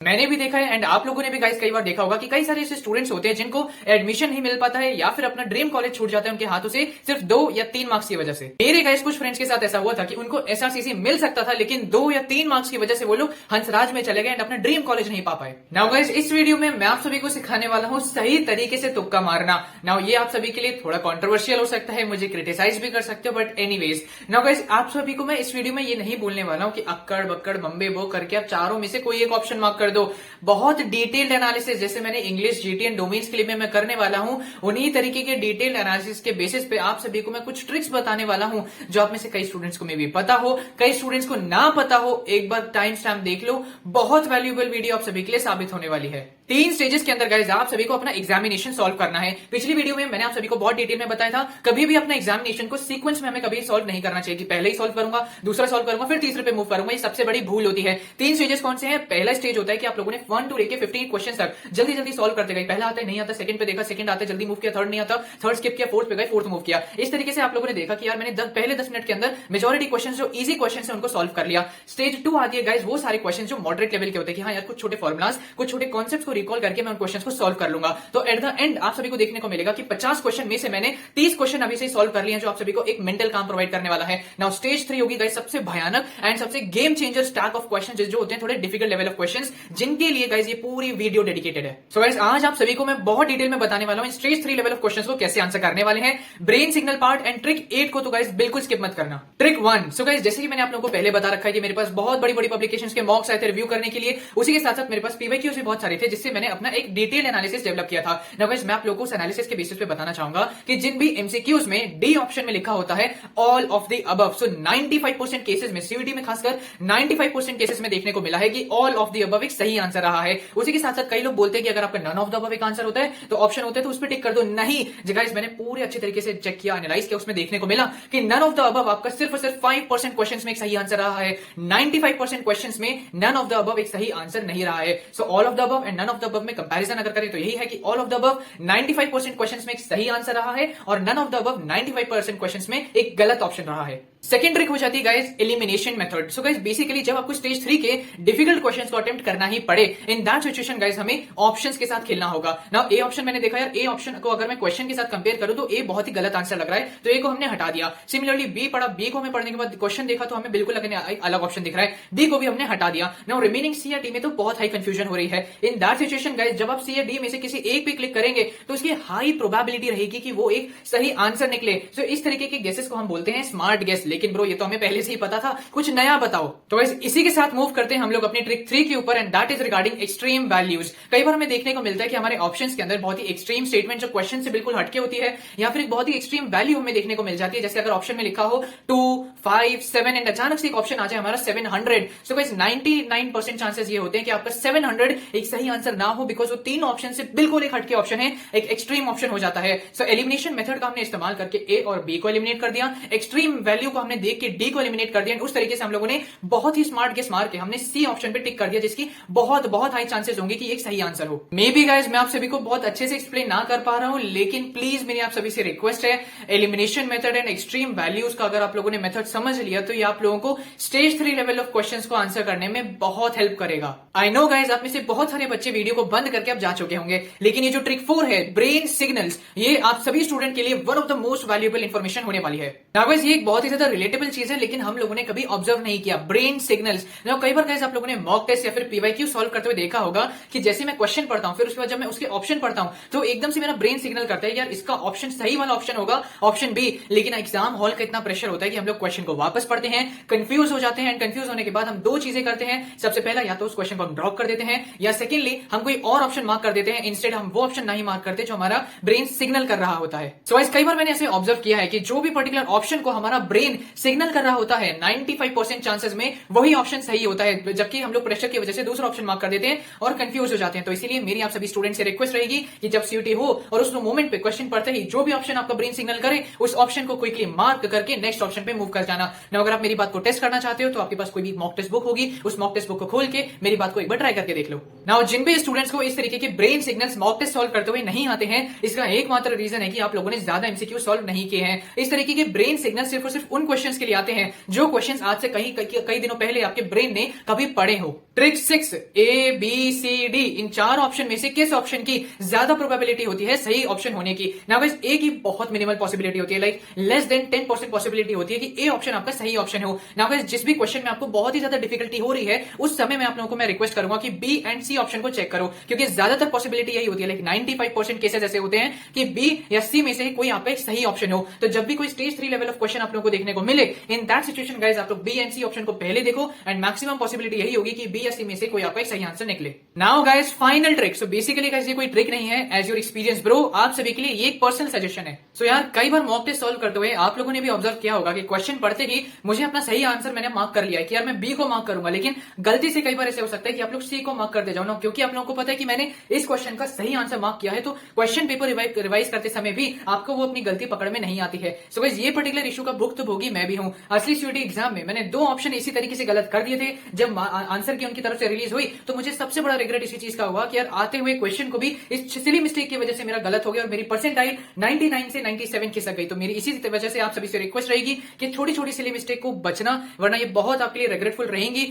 मैंने भी देखा है एंड आप लोगों ने भी गाइस कई बार देखा होगा कि कई सारे ऐसे स्टूडेंट्स होते हैं जिनको एडमिशन नहीं मिल पाता है या फिर अपना ड्रीम कॉलेज छूट जाता है उनके हाथों से सिर्फ 2 या 3 मार्क्स की वजह से। मेरे गाइस कुछ फ्रेंड्स के साथ ऐसा हुआ था कि उनको एसआरसीसी मिल सकता था लेकिन 2 या 3 मार्क्स की वजह से वो लोग हंसराज में चले गए एंड अपना ड्रीम कॉलेज नहीं पा पाए। नाउ गाइस इस वीडियो में मैं आप सभी को सिखाने वाला हूँ सही तरीके से तुक्का मारना। नाउ ये आप सभी के लिए थोड़ा कॉन्ट्रोवर्शियल हो सकता है, मुझे क्रिटिसाइज भी कर सकते हो, बट एनीवेज नाउ गाइस आप सभी को मैं इस वीडियो में ये नहीं बोलने वाला हूँ कि अक्कड़ बक्कड़ बम्बे बो करके आप चारों में से कोई एक ऑप्शन मार्क कर दो। बहुत डिटेल्ड एनालिसिस जैसे मैंने इंग्लिश जीटी एंड डोमेन्स के लिए मैं करने वाला हूं, उन्हीं तरीके के डिटेल्ड एनालिसिस के बेसिस पे आप सभी को मैं कुछ ट्रिक्स बताने वाला हूं जो आप में से कई स्टूडेंट्स को मे भी पता हो, कई स्टूडेंट्स को ना पता हो। एक बार टाइम स्टैम्प देख लो, बहुत वैल्यूएबल वीडियो आप सभी के लिए साबित होने वाली है। 3 स्टेजेस के अंदर गाइस आप सभी को अपना एग्जामिनेशन सॉल्व करना है। पिछली वीडियो में मैंने आप सभी को बहुत डिटेल में बताया था कभी भी अपना एग्जामिनेशन को सीक्वेंस में हमें कभी सॉल्व नहीं करना चाहिए कि पहले ही सॉल्व करूंगा, दूसरा सॉल्व करूंगा, फिर तीसरे पे मूव करूंगा। ये सबसे बड़ी भूल होती है। 3 स्टेजेस कौन से हैं? पहला स्टेज होता है कि आप लोगों ने 1 to लेके 15 क्वेश्चन तक जल्दी जल्दी सॉल्व करते गए। पहला आता है नहीं आता, सेकंड पे देखा, सेकंड आता है जल्दी मूव किया, थर्ड नहीं आता, थर्ड स्किप किया, फोर्थ पे गए, फोर्थ मूव किया। इस तरीके से आप लोगों ने देखा कि यार मैंने पहले 10 मिनट के अंदर मेजॉरिटी क्वेश्चन जो इजी क्वेश्चन है उनको सॉल्व कर लिया। स्टेज 2 आती है गाइस वो सारे क्वेश्चन जो मॉडरेट लेवल के होते हैं कि हाँ यार कुछ छोटे फॉर्मुलाज, कुछ छोटे कॉन्सेप्ट्स को रिकॉल करके मैं उन क्वेश्चंस को सॉल्व कर लूंगा। तो एट द एंड आप सभी को देखने को मिलेगा कि 50 क्वेश्चन में से मैंने 30 क्वेश्चन अभी से सॉल्व कर लिए हैं जो आप सभी को एक मेंटल काम प्रोवाइड करने वाला है। नाउ स्टेज 3 होगी गाइस सबसे भयानक एंड सबसे game changer stack of question जो होते हैं थोड़े डिफिकल्ट लेवल ऑफ क्वेश्चन, जिनके लिए गाइस ये पूरी वीडियो डेडिकेटेड है। सो गाइस आज आप सभी को मैं बहुत डिटेल में बताने वाला हूं स्टेज 3 लेवल ऑफ क्वेश्चंस को कैसे आंसर करने वाले हैं। Brain signal part and trick 8 को तो गाइस बिल्कुल स्किप मत करना। ट्रिक 1, सो गाइस जैसे कि मैंने आप लोगों को पहले बता रखा है कि मेरे पास बहुत बड़ी बड़ी पब्लिकेशंस के मॉक्स आए थे रिव्यू करने के लिए, उसी के साथ साथ मेरे पास पीवाईक्यूज भी बहुत सारे थे जिससे मैंने अपना एक डिटेल एनालिसिस डेवलप किया था। नाउ गाइस मैं आप लोगों को उस एनालिसिस के बेसिस पे बताना चाहूंगा कि जिन भी एमसीक्यूज में डी ऑप्शन में लिखा होता है all of the above, so 95% cases में सीयूईटी में खासकर 95% केसेस में देखने को मिला है कि ऑल ऑफ द अबव एक सही आंसर रहा है। उसी के साथ साथ कई लोग बोलते हैं कि अगर आपका नन ऑफ द अबव एक आंसर होता है तो ऑप्शन होता है तो उस पर टिक कर दो। नहीं गाइस मैंने पूरे अच्छे तरीके से चेक किया, एनालाइज किया, उसमें देखने को मिला कि नन ऑफ द अबव आपका सिर्फ और सिर्फ 5% क्वेश्चंस में एक सही आंसर रहा है। 95% क्वेश्चंस में नन ऑफ द अबव एक सही आंसर नहीं रहा है। So all of the above and none of the above में कंपैरिजन अगर करें तो यही है कि all of the above 95% questions में एक सही आंसर रहा है और none of the above 95% questions में एक गलत ऑप्शन रहा है। सेकेंड ट्रिक हो जाती है guys elimination method. So guys basically जब आपको स्टेज 3 के डिफिकल्ट क्वेश्चंस को अटेम्प्ट करना ही पड़े, इन दैट सिचुएशन गाइस हमें ऑप्शंस के साथ खेलना होगा। नाउ ए ऑप्शन मैंने देखा यार, ए ऑप्शन को अगर मैं क्वेश्चन के साथ कंपेयर करूं तो ए बहुत ही गलत आंसर लग रहा है तो ए को हमने हटा दिया। सिमिलरली बी पढ़ा, बी को हमें पढ़ने के बाद क्वेश्चन देखा तो हमें बिल्कुल अलग ऑप्शन दिख रहा है, डी को भी हमने हटा दिया। नाउ रिमेनिंग सी या डी में तो बहुत हाई कंफ्यूजन हो रही है। इन दैट सिचुएशन गाइस जब आप सी या डी में से किसी एक पे क्लिक करेंगे तो उसकी हाई प्रोबेबिलिटी रहेगी कि वो एक सही आंसर निकले। सो इस तरीके के गेसेस को हम बोलते हैं स्मार्ट गेस। लेकिन ब्रो ये तो हमें पहले से ही पता था, कुछ नया बताओ। तो गाइस इसी के साथ मूव करते हैं हम लोग अपनी ट्रिक 3 के ऊपर and that is regarding extreme values. कई बार हमें देखने को मिलता है कि हमारे ऑप्शंस के अंदर बहुत ही एक्सट्रीम स्टेटमेंट जो क्वेश्चन से बिल्कुल हटके होती है या फिर एक बहुत ही एक्सट्रीम वैल्यू हमें देखने को मिल जाती है। जैसे अगर ऑप्शन में लिखा हो 2, 5, 7 एंड अचानक से एक ऑप्शन आ जाए हमारा 700। सो गाइस 99% चांसेस ये होते हैं कि आपका 700 एक सही आंसर ना हो बिकॉज वो 3 ऑप्शन से बिल्कुल एक हटके ऑप्शन है, एक एक्सट्रीम ऑप्शन हो जाता है। सो एलिमिनेशन मेथड का हमने इस्तेमाल करके ए और बी को एलिमिनेट कर दिया, एक्सट्रीम वैल्यू को हमने देख के डी को एलिमिनेट कर दिया। उस तरीके से हम लोगों ने बहुत ही स्मार्ट गेस मार के हमने सी ऑप्शन पे टिक कर दिया जिसकी बहुत हाई चांसेस होंगे कि एक सही आंसर हो। मे बी गाइस मैं आप सभी को बहुत अच्छे से एक्सप्लेन ना कर पा रहा हूं लेकिन प्लीज मेरी आप सभी से रिक्वेस्ट है, elimination method and extreme values का अगर आप लोगों ने मेथड समझ लिया तो ये आप लोगों को स्टेज 3 लेवल ऑफ क्वेश्चंस को आंसर करने में बहुत हेल्प करेगा। आई नो गाइस आप में से बहुत सारे बच्चे वीडियो को बंद करके अब जा चुके होंगे, लेकिन ये जो ट्रिक 4 है ब्रेन सिग्नल्स, ये आप सभी स्टूडेंट के लिए one of the most valuable information होने वाली है। नाउ गाइस ये एक बहुत ही ज्यादा रिलेटेबल चीज है लेकिन हम लोगों ने कभी ऑब्जर्व नहीं किया ब्रेन सिग्नल्स। कई बार गाइस आप लोगों ने मॉक टेस्ट या फिर पीवाईक्यू सॉल्व करते हुए देखा होगा कि जैसे मैं क्वेश्चन पढ़ता हूं फिर उसके बाद जब मैं उसके ऑप्शन पढ़ता हूं तो एकदम से मेरा ब्रेन सिग्नल करता है यार इसका ऑप्शन सही वाला ऑप्शन होगा ऑप्शन बी। लेकिन एग्जाम हॉल का इतना प्रेशर होता है कि हम लोग क्वेश्चन को वापस पढ़ते हैं, कंफ्यूज हो जाते हैं एंड कंफ्यूज होने के बाद हम 2 चीजें करते हैं। सबसे पहला या तो उस क्वेश्चन को हम ड्रॉप कर देते हैं या सेकेंडली हम कोई और ऑप्शन मार्क कर देते हैं, इंस्टेड हम वो ऑप्शन नहीं मार्क करते जो हमारा ब्रेन सिग्नल कर रहा होता है। सो गाइस कई बार मैंने ऐसे ऑब्जर्व किया है कि जो भी पर्टिकुलर ऑप्शन को हमारा ब्रेन सिग्नल कर रहा होता है 95% चांसेस में वही ऑप्शन सही होता है, जबकि हम लोग प्रेशर की वजह से दूसरा ऑप्शन मार्क कर देते हैं और कंफ्यूज हो जाते हैं। तो इसीलिए मेरी आप सभी स्टूडेंट से रिक्वेस्ट रहेगी कि जब सीयूटी हो और उस मोमेंट पे क्वेश्चन पढ़ते ही जो भी ऑप्शन आपका ब्रेन सिग्नल करे उस ऑप्शन को क्विकली मार्क करके नेक्स्ट ऑप्शन पे मूव कर जाना। ना अगर आप मेरी बात को टेस्ट करना चाहते हो तो आपके पास कोई भी मॉक टेस्ट बुक होगी, उस मॉक टेस्ट बुक को खोल के मेरी बात को एक बार ट्राई करके देख लो। नाउ जिन भी स्टूडेंट्स को इस तरीके के brain signals mock test solve करते हुए नहीं आते हैं, इसका एकमात्र रीजन है कि आप लोगों ने ज्यादा एमसीक्यू सॉल्व नहीं किए हैं। इस तरीके के ब्रेन सिग्नल सिर्फ और सिर्फ उन क्वेश्चंस के लिए आते हैं जो क्वेश्चंस आज से कई दिनों पहले आपके ब्रेन ने कभी पढ़े हो। Trick 6, A B C D इन 4 ऑप्शन में से किस ऑप्शन की ज्यादा प्रोबेबिलिटी होती है सही ऑप्शन होने की? नाउ गाइस, ए की बहुत मिनिमल पॉसिबिलिटी होती है, लाइक लेस देन 10% पॉसिबिलिटी होती है कि ए ऑप्शन आपका सही ऑप्शन हो। नाउ गाइस, जिस भी क्वेश्चन में आपको बहुत ही ज्यादा डिफिकल्टी हो रही है उस समय में आप लोगों को मैं रिक्वेस्ट करूंगा कि बी एंड सी ऑप्शन को चेक करो, क्योंकि ज्यादातर पॉसिबिलिटी यही होती है, लाइक 95% केसेस ऐसे होते हैं कि बी या सी में से कोई आपका एक सही ऑप्शन हो। तो जब भी कोई स्टेज 3 लेवल ऑफ क्वेश्चन आप लोगों को देखने को मिले, इन दैट सिचुएशन गाइस आप लोग बी एंड सी ऑप्शन को पहले देखो एंड मैक्सिमम पॉसिबिलिटी यही होगी कि बी या सी में से कोई आपका एक सही आंसर निकले। Now guys, final trick. So basically guys ये कोई ट्रिक नहीं है, एज योर एक्सपीरियंस ब्रो आप सभी के लिए ये एक पर्सनल सजेशन है। सो यार, कई बार मॉक टेस्ट सॉल्व करते हुए आप लोगों ने भी ऑब्जर्व किया होगा कि क्वेश्चन पढ़ते ही मुझे अपना सही आंसर मैंने मार्क कर लिया है कि यार मैं बी को मार्क करूंगा, लेकिन गलती से कई बार ऐसे हो सकता है कि आप लोग सी को मार्क कर दे जाओ ना, क्योंकि आप लोगों को पता है कि मैंने इस क्वेश्चन का सही आंसर मार्क किया है। तो क्वेश्चन पेपर रिवाइज करते समय भी आपको वो अपनी गलती पकड़ में नहीं आती है। सो गाइस, ये पर्टिकुलर इशू का भुक्तभोगी मैं भी हूं। असली सीयूईटी एग्जाम में मैंने 2 ऑप्शन इसी तरीके से गलत कर दिए थे। जब आंसर की उनकी तरफ से रिलीज हुई तो मुझे सबसे बड़ा रिग्रेट इसी चीज का हुआ कि यार आते हुए क्वेश्चन को भी इस सिली मिस्टेक की वजह से मेरा गलत हो गया और मेरी परसेंटाइल 99 से 97 खिसक गई। तो मेरी इसी वजह से आप सभी से रिक्वेस्ट रहेगी कि छोटी छोटी सिली मिस्टेक को बचना, वरना ये बहुत आपके लिए रिग्रेटफुल रहेंगी।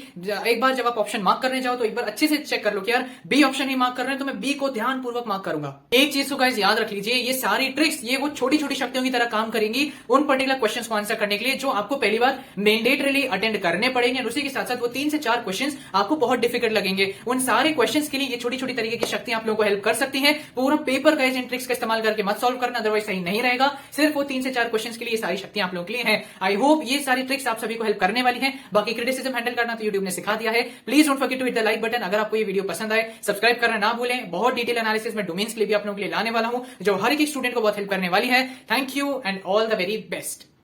एक बार जब आप ऑप्शन मार्क करने जाओ तो एक बार अच्छे से चेक कर लो कि यार बी ऑप्शन ही मार्क कर रहे हैं तो मैं बी को ध्यानपूर्वक मार्क करूंगा। एक चीज तो गाइस याद रख लीजिए, ये सारी ट्रिक्स ये वो छोटी छोटी शक्तियों की तरह काम करेंगी उन पर्टिकुलर क्वेश्चंस को आंसर करने के लिए जो आपको पहली बार मैंडेटरीली अटेंड करने पड़ेंगे, और उसी के साथ साथ वो 3 से 4 क्वेश्चंस आपको बहुत डिफिकल्ट लगेंगे। उन सारे क्वेश्चंस के लिए ये छोटी छोटी तरीके की शक्तियां आप लोगों को हेल्प कर सकती हैं। पूरा पेपर गाइस इन ट्रिक्स का इस्तेमाल करके मत सॉल्व करना, अदरवाइज सही नहीं रहेगा। सिर्फ वो 3 से 4 क्वेश्चंस के लिए ये सारी शक्तियां आप लोगों के लिए हैं। आई होप ये सारी ट्रिक्स आप सभी को हेल्प करने वाली हैं। बाकी क्रिटिसिज्म हैंडल करना तो यूट्यूब ने सिखा दिया है। Please don't forget to hit the like button. अगर आपको ये वीडियो पसंद आए, सब्सक्राइब करना ना भूलें। बहुत डिटेल एनालिसिस में डोमेन्स के लिए भी आप लोगों के लिए लाने वाला हूं जो हर एक स्टूडेंट को बहुत हेल्प करने वाली है। Thank you and all the very best.